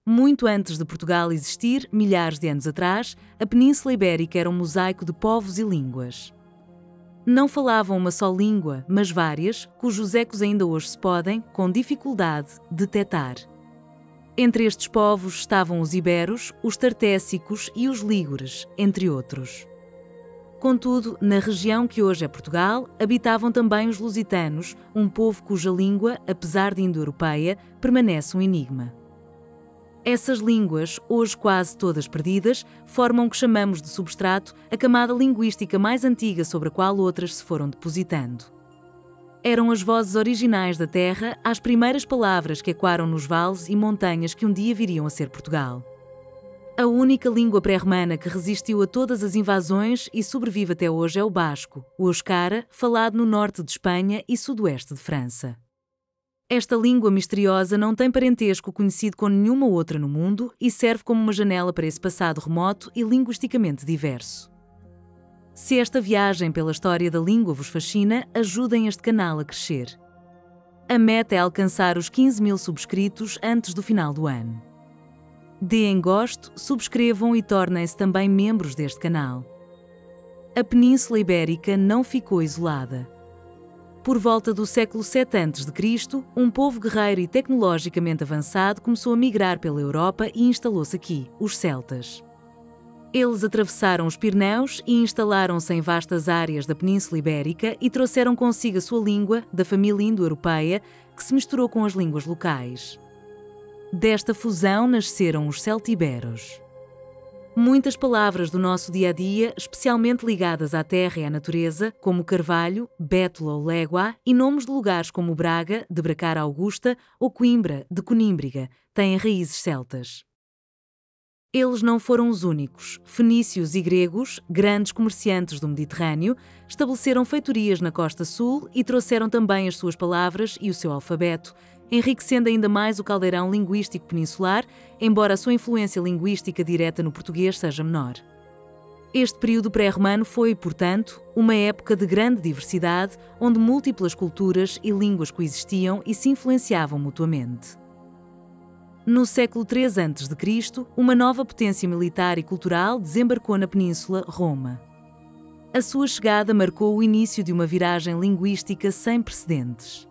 Muito antes de Portugal existir, milhares de anos atrás, a Península Ibérica era um mosaico de povos e línguas. Não falavam uma só língua, mas várias, cujos ecos ainda hoje se podem, com dificuldade, detectar. Entre estes povos estavam os iberos, os tartéssicos e os lígures, entre outros. Contudo, na região que hoje é Portugal, habitavam também os lusitanos, um povo cuja língua, apesar de indo-europeia, permanece um enigma. Essas línguas, hoje quase todas perdidas, formam o que chamamos de substrato, a camada linguística mais antiga sobre a qual outras se foram depositando. Eram as vozes originais da terra, as primeiras palavras que ecoaram nos vales e montanhas que um dia viriam a ser Portugal. A única língua pré-romana que resistiu a todas as invasões e sobrevive até hoje é o basco, o euskara, falado no norte de Espanha e sudoeste de França. Esta língua misteriosa não tem parentesco conhecido com nenhuma outra no mundo e serve como uma janela para esse passado remoto e linguisticamente diverso. Se esta viagem pela história da língua vos fascina, ajudem este canal a crescer. A meta é alcançar os 15.000 subscritos antes do final do ano. Deem gosto, subscrevam e tornem-se também membros deste canal. A Península Ibérica não ficou isolada. Por volta do século VII a.C., um povo guerreiro e tecnologicamente avançado começou a migrar pela Europa e instalou-se aqui, os celtas. Eles atravessaram os Pirineus e instalaram-se em vastas áreas da Península Ibérica e trouxeram consigo a sua língua, da família indo-europeia, que se misturou com as línguas locais. Desta fusão nasceram os celtiberos. Muitas palavras do nosso dia-a-dia, especialmente ligadas à terra e à natureza, como carvalho, bétula ou légua, e nomes de lugares como Braga, de Bracara Augusta, ou Coimbra, de Conímbriga, têm raízes celtas. Eles não foram os únicos. Fenícios e gregos, grandes comerciantes do Mediterrâneo, estabeleceram feitorias na costa sul e trouxeram também as suas palavras e o seu alfabeto, enriquecendo ainda mais o caldeirão linguístico peninsular, embora a sua influência linguística direta no português seja menor. Este período pré-romano foi, portanto, uma época de grande diversidade, onde múltiplas culturas e línguas coexistiam e se influenciavam mutuamente. No século III a.C., uma nova potência militar e cultural desembarcou na península, Roma. A sua chegada marcou o início de uma viragem linguística sem precedentes.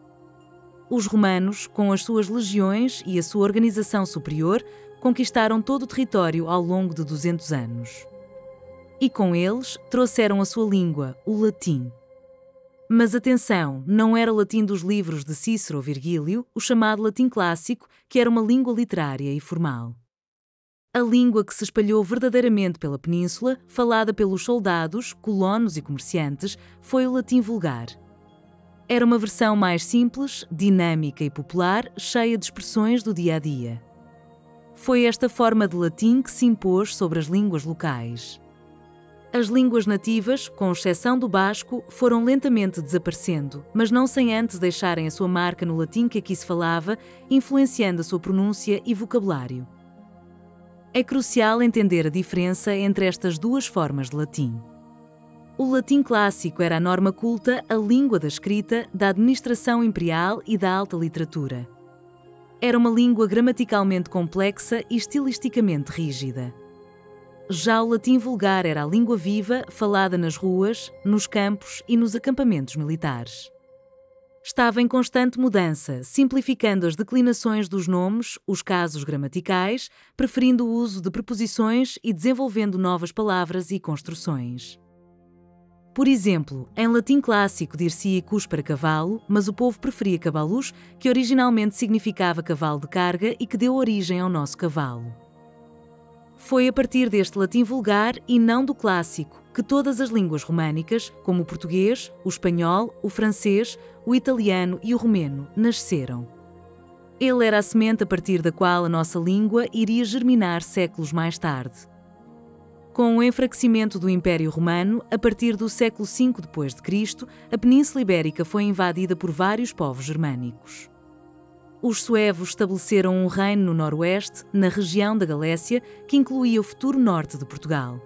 Os romanos, com as suas legiões e a sua organização superior, conquistaram todo o território ao longo de 200 anos. E com eles trouxeram a sua língua, o latim. Mas atenção, não era o latim dos livros de Cícero ou Virgílio, o chamado latim clássico, que era uma língua literária e formal. A língua que se espalhou verdadeiramente pela península, falada pelos soldados, colonos e comerciantes, foi o latim vulgar. Era uma versão mais simples, dinâmica e popular, cheia de expressões do dia-a-dia. Foi esta forma de latim que se impôs sobre as línguas locais. As línguas nativas, com exceção do basco, foram lentamente desaparecendo, mas não sem antes deixarem a sua marca no latim que aqui se falava, influenciando a sua pronúncia e vocabulário. É crucial entender a diferença entre estas duas formas de latim. O latim clássico era a norma culta, a língua da escrita, da administração imperial e da alta literatura. Era uma língua gramaticalmente complexa e estilisticamente rígida. Já o latim vulgar era a língua viva, falada nas ruas, nos campos e nos acampamentos militares. Estava em constante mudança, simplificando as declinações dos nomes, os casos gramaticais, preferindo o uso de preposições e desenvolvendo novas palavras e construções. Por exemplo, em latim clássico dir-se-ia cus para cavalo, mas o povo preferia cabalus, que originalmente significava cavalo de carga e que deu origem ao nosso cavalo. Foi a partir deste latim vulgar e não do clássico que todas as línguas românicas, como o português, o espanhol, o francês, o italiano e o romeno, nasceram. Ele era a semente a partir da qual a nossa língua iria germinar séculos mais tarde. Com o enfraquecimento do Império Romano, a partir do século V d.C., a Península Ibérica foi invadida por vários povos germânicos. Os suevos estabeleceram um reino no noroeste, na região da Galécia, que incluía o futuro norte de Portugal.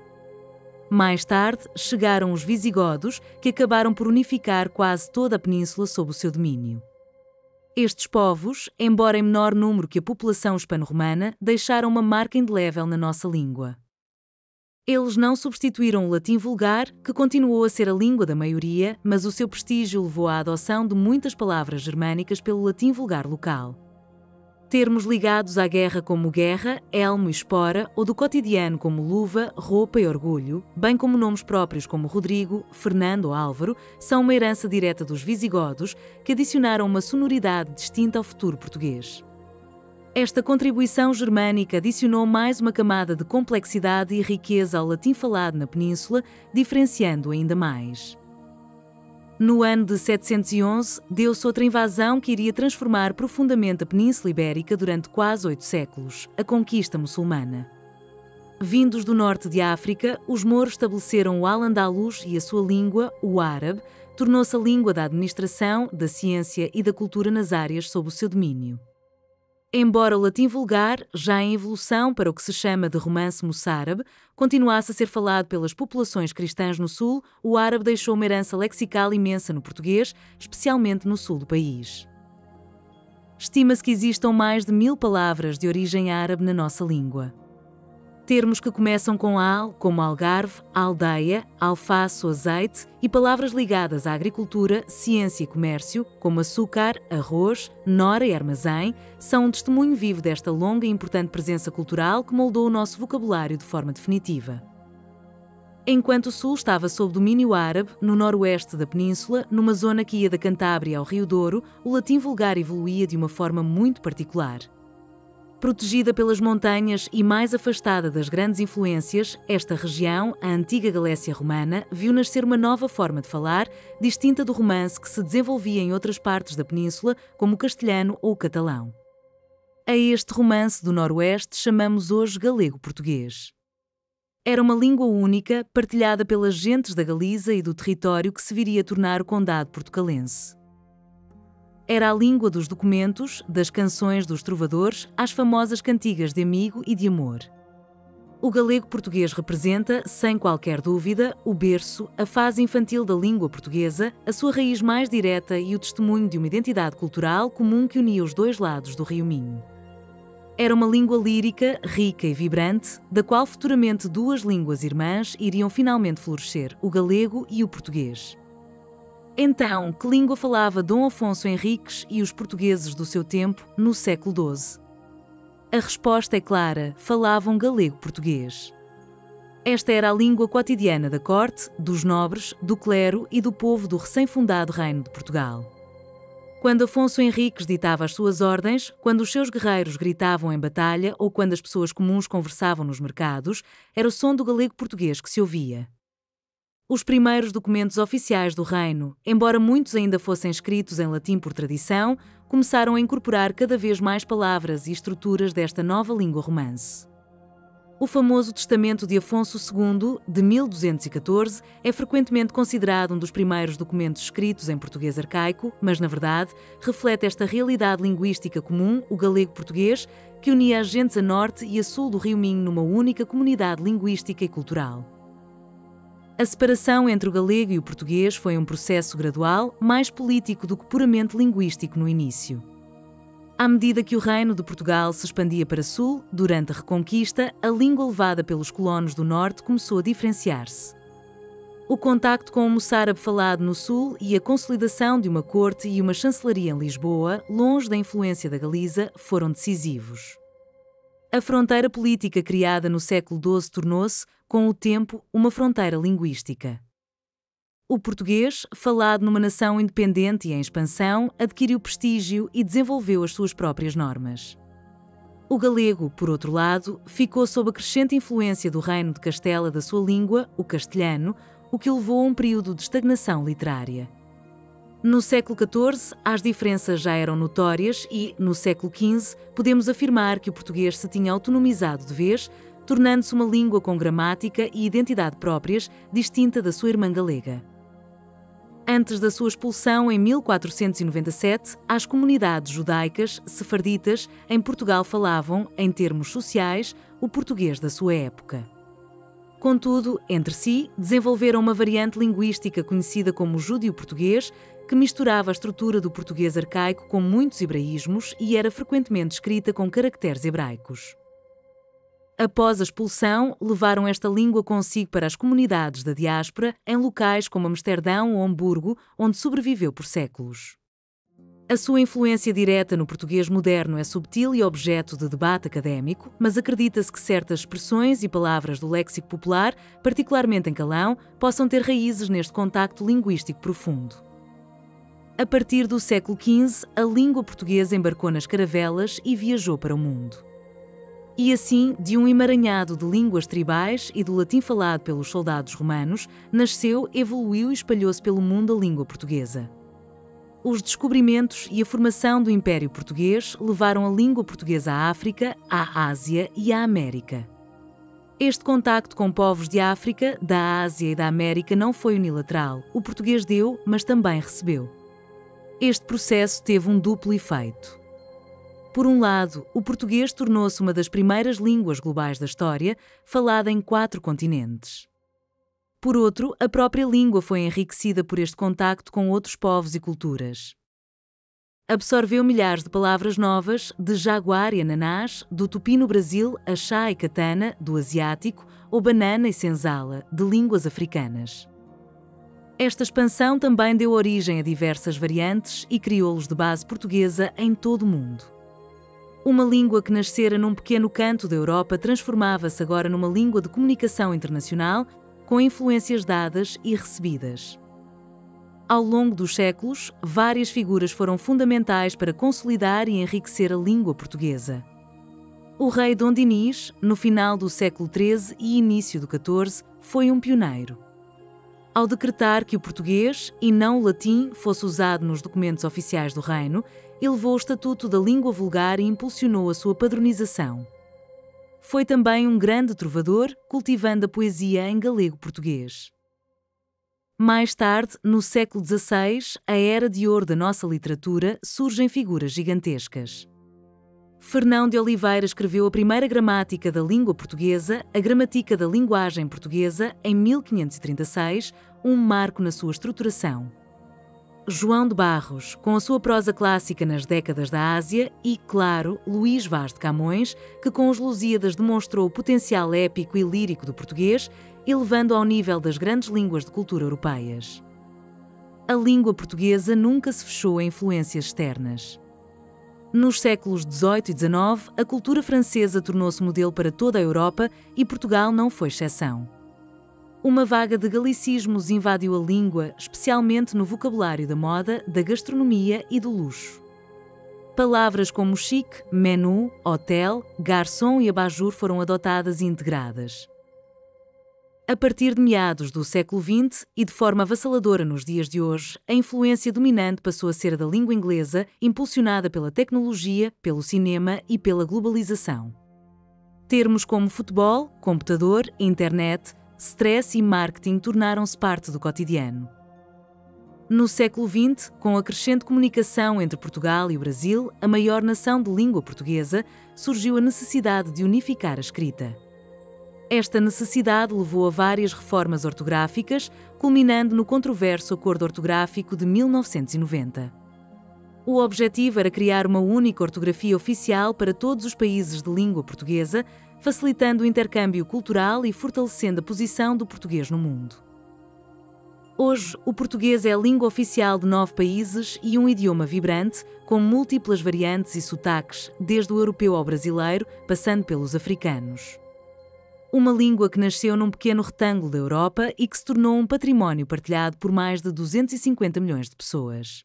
Mais tarde, chegaram os visigodos, que acabaram por unificar quase toda a península sob o seu domínio. Estes povos, embora em menor número que a população hispano-romana, deixaram uma marca indelével na nossa língua. Eles não substituíram o latim vulgar, que continuou a ser a língua da maioria, mas o seu prestígio levou à adoção de muitas palavras germânicas pelo latim vulgar local. Termos ligados à guerra como guerra, elmo e espora, ou do cotidiano como luva, roupa e orgulho, bem como nomes próprios como Rodrigo, Fernando ou Álvaro, são uma herança direta dos visigodos, que adicionaram uma sonoridade distinta ao futuro português. Esta contribuição germânica adicionou mais uma camada de complexidade e riqueza ao latim falado na península, diferenciando-o ainda mais. No ano de 711, deu-se outra invasão que iria transformar profundamente a Península Ibérica durante quase 8 séculos, a conquista muçulmana. Vindos do norte de África, os mouros estabeleceram o al-Andalus e a sua língua, o árabe, tornou-se a língua da administração, da ciência e da cultura nas áreas sob o seu domínio. Embora o latim vulgar, já em evolução para o que se chama de romance moçárabe, continuasse a ser falado pelas populações cristãs no sul, o árabe deixou uma herança lexical imensa no português, especialmente no sul do país. Estima-se que existam mais de 1000 palavras de origem árabe na nossa língua. Termos que começam com al, como algarve, aldeia, alface ou azeite, e palavras ligadas à agricultura, ciência e comércio, como açúcar, arroz, nora e armazém, são um testemunho vivo desta longa e importante presença cultural que moldou o nosso vocabulário de forma definitiva. Enquanto o sul estava sob domínio árabe, no noroeste da península, numa zona que ia da Cantábria ao Rio Douro, o latim vulgar evoluía de uma forma muito particular. Protegida pelas montanhas e mais afastada das grandes influências, esta região, a antiga Galécia romana, viu nascer uma nova forma de falar, distinta do romance que se desenvolvia em outras partes da península, como o castelhano ou o catalão. A este romance do noroeste chamamos hoje galego-português. Era uma língua única, partilhada pelas gentes da Galiza e do território que se viria a tornar o condado portucalense. Era a língua dos documentos, das canções dos trovadores, às famosas cantigas de amigo e de amor. O galego-português representa, sem qualquer dúvida, o berço, a fase infantil da língua portuguesa, a sua raiz mais direta e o testemunho de uma identidade cultural comum que unia os dois lados do Rio Minho. Era uma língua lírica, rica e vibrante, da qual futuramente duas línguas irmãs iriam finalmente florescer, o galego e o português. Então, que língua falava Dom Afonso Henriques e os portugueses do seu tempo, no século XII? A resposta é clara: falavam galego-português. Esta era a língua cotidiana da corte, dos nobres, do clero e do povo do recém-fundado Reino de Portugal. Quando Afonso Henriques ditava as suas ordens, quando os seus guerreiros gritavam em batalha ou quando as pessoas comuns conversavam nos mercados, era o som do galego-português que se ouvia. Os primeiros documentos oficiais do reino, embora muitos ainda fossem escritos em latim por tradição, começaram a incorporar cada vez mais palavras e estruturas desta nova língua romance. O famoso Testamento de Afonso II, de 1214, é frequentemente considerado um dos primeiros documentos escritos em português arcaico, mas, na verdade, reflete esta realidade linguística comum, o galego-português, que unia as gentes a norte e a sul do Rio Minho numa única comunidade linguística e cultural. A separação entre o galego e o português foi um processo gradual, mais político do que puramente linguístico no início. À medida que o Reino de Portugal se expandia para sul, durante a Reconquista, a língua levada pelos colonos do norte começou a diferenciar-se. O contacto com o moçárabe falado no sul e a consolidação de uma corte e uma chancelaria em Lisboa, longe da influência da Galiza, foram decisivos. A fronteira política criada no século XII tornou-se, com o tempo, uma fronteira linguística. O português, falado numa nação independente e em expansão, adquiriu prestígio e desenvolveu as suas próprias normas. O galego, por outro lado, ficou sob a crescente influência do reino de Castela da sua língua, o castelhano, o que levou a um período de estagnação literária. No século XIV, as diferenças já eram notórias e, no século XV, podemos afirmar que o português se tinha autonomizado de vez, tornando-se uma língua com gramática e identidade próprias, distinta da sua irmã galega. Antes da sua expulsão em 1497, as comunidades judaicas, sefarditas, em Portugal falavam, em termos sociais, o português da sua época. Contudo, entre si, desenvolveram uma variante linguística conhecida como judeu-português, que misturava a estrutura do português arcaico com muitos hebraísmos e era frequentemente escrita com caracteres hebraicos. Após a expulsão, levaram esta língua consigo para as comunidades da diáspora em locais como Amsterdão ou Hamburgo, onde sobreviveu por séculos. A sua influência direta no português moderno é subtil e objeto de debate académico, mas acredita-se que certas expressões e palavras do léxico popular, particularmente em calão, possam ter raízes neste contacto linguístico profundo. A partir do século XV, a língua portuguesa embarcou nas caravelas e viajou para o mundo. E assim, de um emaranhado de línguas tribais e do latim falado pelos soldados romanos, nasceu, evoluiu e espalhou-se pelo mundo a língua portuguesa. Os descobrimentos e a formação do Império Português levaram a língua portuguesa à África, à Ásia e à América. Este contacto com povos de África, da Ásia e da América não foi unilateral. O português deu, mas também recebeu. Este processo teve um duplo efeito. Por um lado, o português tornou-se uma das primeiras línguas globais da história, falada em 4 continentes. Por outro, a própria língua foi enriquecida por este contacto com outros povos e culturas. Absorveu milhares de palavras novas, de jaguar e ananás, do tupi no Brasil, a chá e katana, do asiático, ou banana e senzala, de línguas africanas. Esta expansão também deu origem a diversas variantes e crioulos de base portuguesa em todo o mundo. Uma língua que nascera num pequeno canto da Europa transformava-se agora numa língua de comunicação internacional, com influências dadas e recebidas. Ao longo dos séculos, várias figuras foram fundamentais para consolidar e enriquecer a língua portuguesa. O rei Dom Dinis, no final do século XIII e início do XIV, foi um pioneiro. Ao decretar que o português, e não o latim, fosse usado nos documentos oficiais do reino, elevou o estatuto da língua vulgar e impulsionou a sua padronização. Foi também um grande trovador, cultivando a poesia em galego-português. Mais tarde, no século XVI, a era de ouro da nossa literatura, surgem figuras gigantescas. Fernão de Oliveira escreveu a primeira gramática da língua portuguesa, a Gramatica da Linguagem Portuguesa, em 1536, um marco na sua estruturação. João de Barros, com a sua prosa clássica nas décadas da Ásia, e, claro, Luís Vaz de Camões, que com os Lusíadas demonstrou o potencial épico e lírico do português, elevando ao nível das grandes línguas de cultura europeias. A língua portuguesa nunca se fechou a influências externas. Nos séculos XVIII e XIX, a cultura francesa tornou-se modelo para toda a Europa e Portugal não foi exceção. Uma vaga de galicismos invadiu a língua, especialmente no vocabulário da moda, da gastronomia e do luxo. Palavras como chique, menu, hotel, garçom e abajur foram adotadas e integradas. A partir de meados do século XX e de forma avassaladora nos dias de hoje, a influência dominante passou a ser a da língua inglesa, impulsionada pela tecnologia, pelo cinema e pela globalização. Termos como futebol, computador, internet, stress e marketing tornaram-se parte do cotidiano. No século XX, com a crescente comunicação entre Portugal e o Brasil, a maior nação de língua portuguesa, surgiu a necessidade de unificar a escrita. Esta necessidade levou a várias reformas ortográficas, culminando no controverso Acordo Ortográfico de 1990. O objetivo era criar uma única ortografia oficial para todos os países de língua portuguesa, facilitando o intercâmbio cultural e fortalecendo a posição do português no mundo. Hoje, o português é a língua oficial de 9 países e um idioma vibrante, com múltiplas variantes e sotaques, desde o europeu ao brasileiro, passando pelos africanos. Uma língua que nasceu num pequeno retângulo da Europa e que se tornou um património partilhado por mais de 250 milhões de pessoas.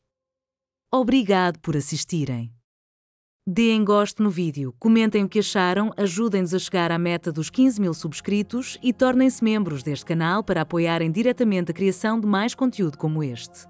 Obrigado por assistirem. Deem gosto no vídeo, comentem o que acharam, ajudem-nos a chegar à meta dos 15 mil subscritos e tornem-se membros deste canal para apoiarem diretamente a criação de mais conteúdo como este.